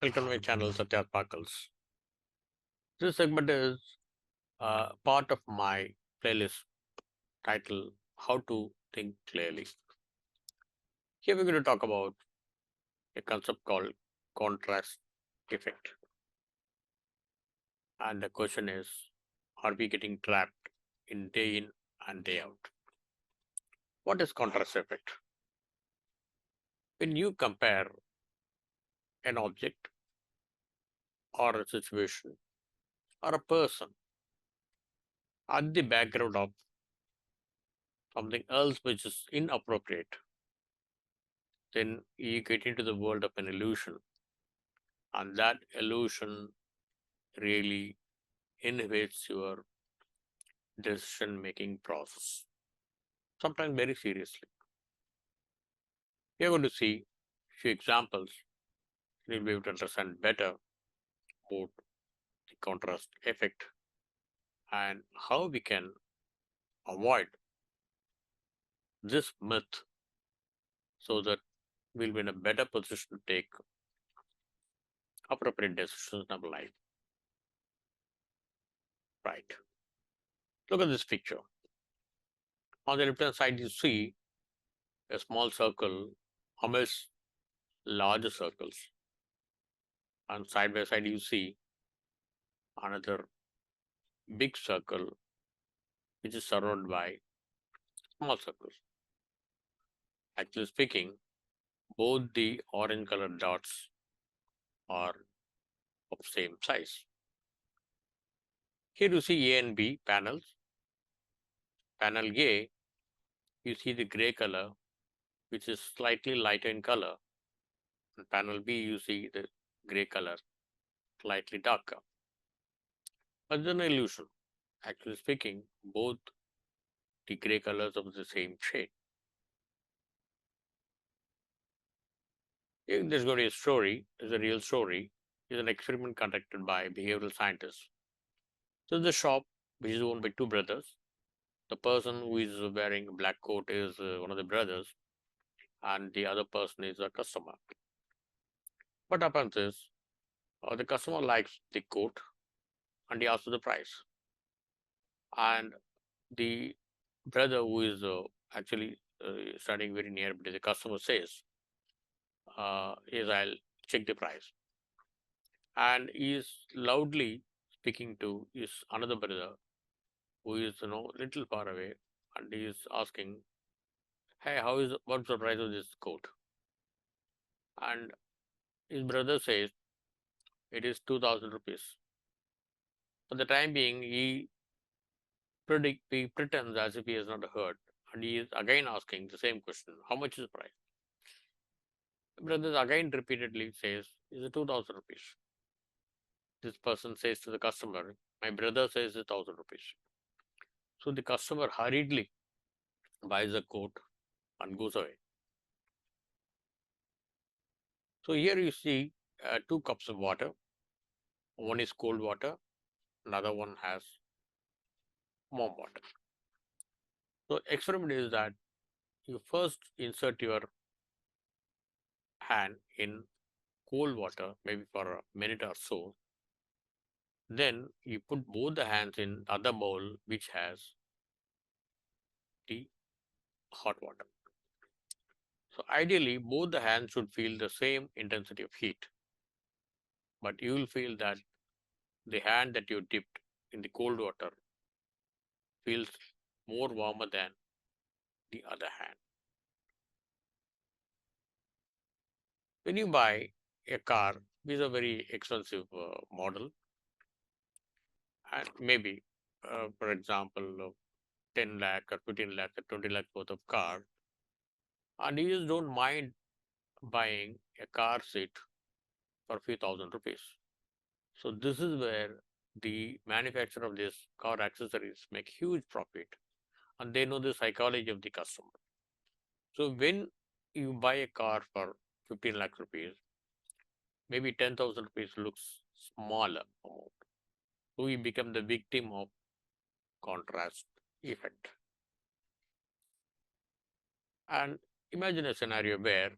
Welcome to my channel, Satya Sparkles. This segment is part of my playlist titled How to Think Clearly. Here we're going to talk about a concept called contrast effect. And the question is, are we getting trapped in day in and day out? What is contrast effect? When you compare an object or a situation or a person at the background of something else which is inappropriate, then you get into the world of an illusion, and that illusion really inhibits your decision making process, sometimes very seriously. We are going to see a few examples. You'll be able to understand better about the contrast effect and how we can avoid this myth so that we'll be in a better position to take appropriate decisions in our life. Right. Look at this picture. On the left hand side, you see a small circle amidst larger circles, and side by side you see another big circle which is surrounded by small circles. Actually speaking, both the orange colored dots are of same size. Here you see A and B panels. Panel A, you see the gray color which is slightly lighter in color, and panel B you see the gray color slightly darker. But it's an illusion. Actually speaking, both the gray colors of the same shade. There's going to be a story, it's a real story. It's an experiment conducted by behavioral scientists. So the shop, which is owned by two brothers, the person who is wearing a black coat is one of the brothers, and the other person is a customer. What happens is, the customer likes the coat and he asks for the price. And the brother who is actually standing very near, but the customer says, is I'll check the price. And he is loudly speaking to his another brother who is little far away, and he is asking, hey, what's the price of this coat? And his brother says it is 2000 rupees. For the time being, he pretends as if he has not heard, and he is again asking the same question, how much is the price? The brother again repeatedly says, is it 2000 rupees? This person says to the customer, my brother says it's 1000 rupees. So the customer hurriedly buys a coat and goes away. So here you see 2 cups of water. One is cold water, another one has warm water. So experiment is that you first insert your hand in cold water, maybe for a minute or so. Then you put both the hands in the other bowl which has the hot water. So ideally, both the hands should feel the same intensity of heat. But you will feel that the hand that you dipped in the cold water feels more warmer than the other hand. When you buy a car, this is a very expensive model, and maybe, for example, 10 lakh or 15 lakh or 20 lakh worth of car, and you just don't mind buying a car seat for a few thousand rupees. So this is where the manufacturer of these car accessories make huge profit, and they know the psychology of the customer. So when you buy a car for 15 lakh rupees, maybe 10,000 rupees looks smaller amount. So you become the victim of contrast effect. And imagine a scenario where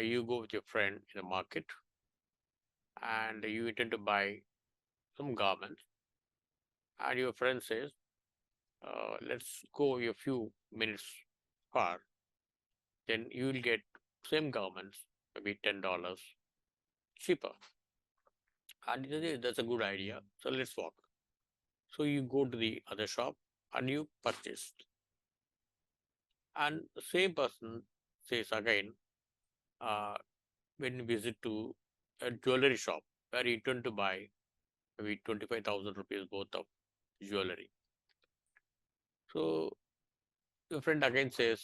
you go with your friend in the market, and you intend to buy some garments, and your friend says, let's go a few minutes far, then you will get same garments, maybe $10 cheaper. And you say, that's a good idea. So let's walk. So you go to the other shop and you purchase. And the same person says again, uh, when you visit to a jewelry shop where you intend to buy maybe 25,000 rupees worth of jewelry. So your friend again says,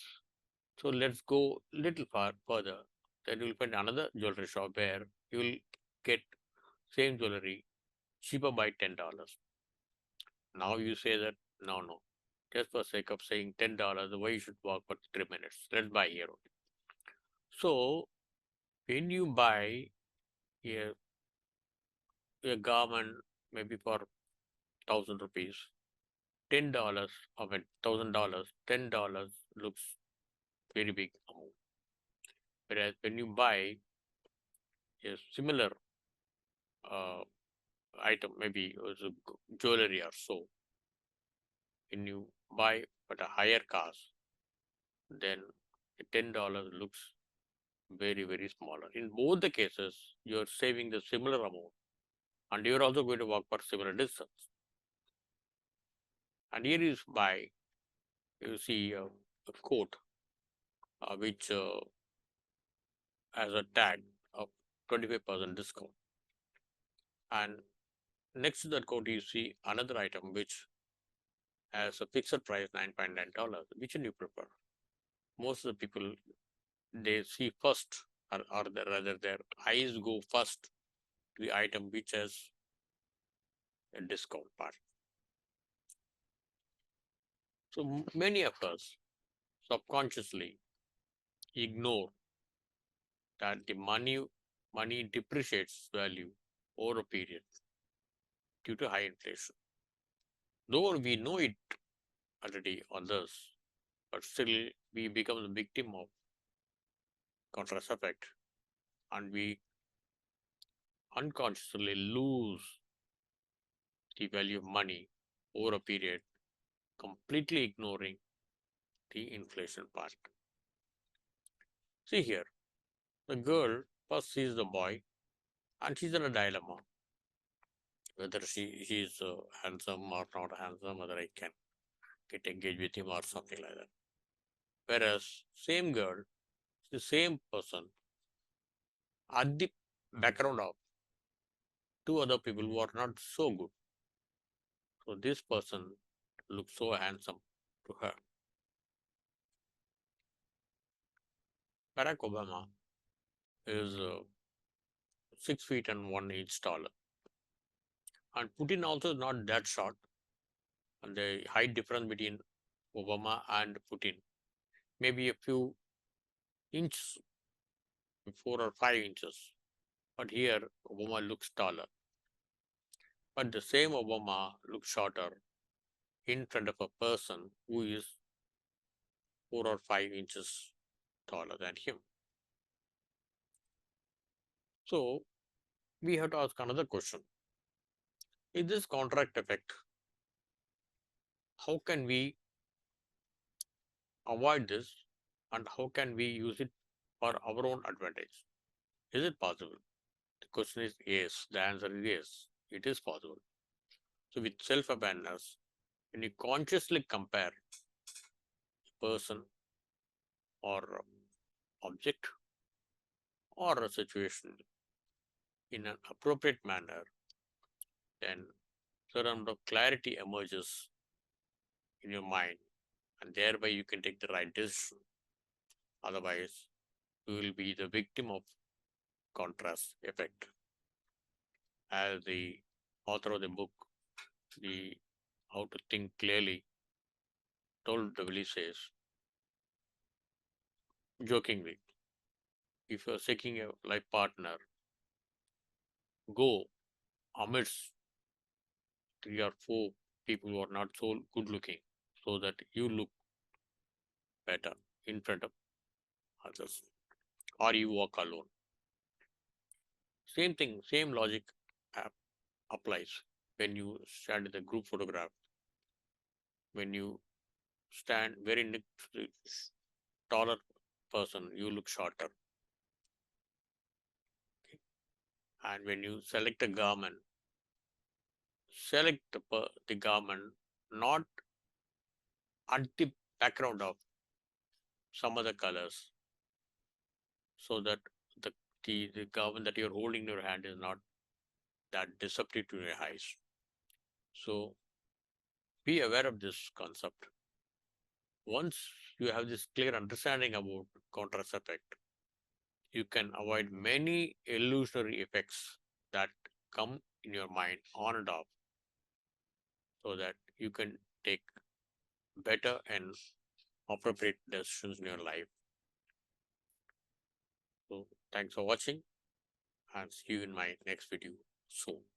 so let's go little far further. Then you'll find another jewelry shop where you will get same jewelry cheaper by $10. Now you say that no, just for sake of saying $10, why you should walk for 3 minutes? Let's buy here only. So when you buy a, a garment maybe for 1,000 rupees, $10 of it, $1,000, $10 looks very big amount. Whereas when you buy a similar uh, item, maybe it was a jewelry or so, when you buy at a higher cost, then $10 looks very, very smaller. In both the cases, you're saving the similar amount and you're also going to walk for similar distance. And here is buy, you see a coat which has a tag of 25% discount. And next to that coat, you see another item which has a fixed price $9.9. Which one you prefer? Most of the people, they see first, or rather their eyes go first to the item which has a discount part. So many of us subconsciously ignore that the money depreciates value over a period due to high inflation. Though we know it already on this, but still we become the victim of contrast effect and we unconsciously lose the value of money over a period, completely ignoring the inflation part. See here, the girl first sees the boy and she's in a dilemma whether she's handsome or not handsome, whether I can get engaged with him or something like that. Whereas same girl, the same person, at the background of two other people who are not so good. So this person looks so handsome to her. Barack Obama is 6 feet and 1 inch taller. And Putin also is not that short. And the height difference between Obama and Putin maybe a few inches, 4 or 5 inches. But here Obama looks taller. But the same Obama looks shorter in front of a person who is 4 or 5 inches taller than him. So we have to ask another question. In this contract effect, how can we avoid this and how can we use it for our own advantage? Is it possible? The question is yes. The answer is yes. It is possible. So with self-awareness, when you consciously compare a person or object or a situation in an appropriate manner, then certain amount of clarity emerges in your mind and thereby you can take the right decision. Otherwise, you will be the victim of contrast effect. As the author of the book, the How to Think Clearly, told the Willie says, jokingly, if you are seeking a life partner, go amidst 3 or 4 people who are not so good looking so that you look better in front of others, or you walk alone. Same thing, same logic applies when you stand in the group photograph. When you stand very next to the taller person, you look shorter. Okay? And when you select a garment, select the garment not at the background of some other colors, so that the, the garment that you're holding in your hand is not that deceptive to your eyes. So be aware of this concept. Once you have this clear understanding about contrast effect, you can avoid many illusionary effects that come in your mind on and off, so that you can take better and appropriate decisions in your life. So thanks for watching, and see you in my next video soon.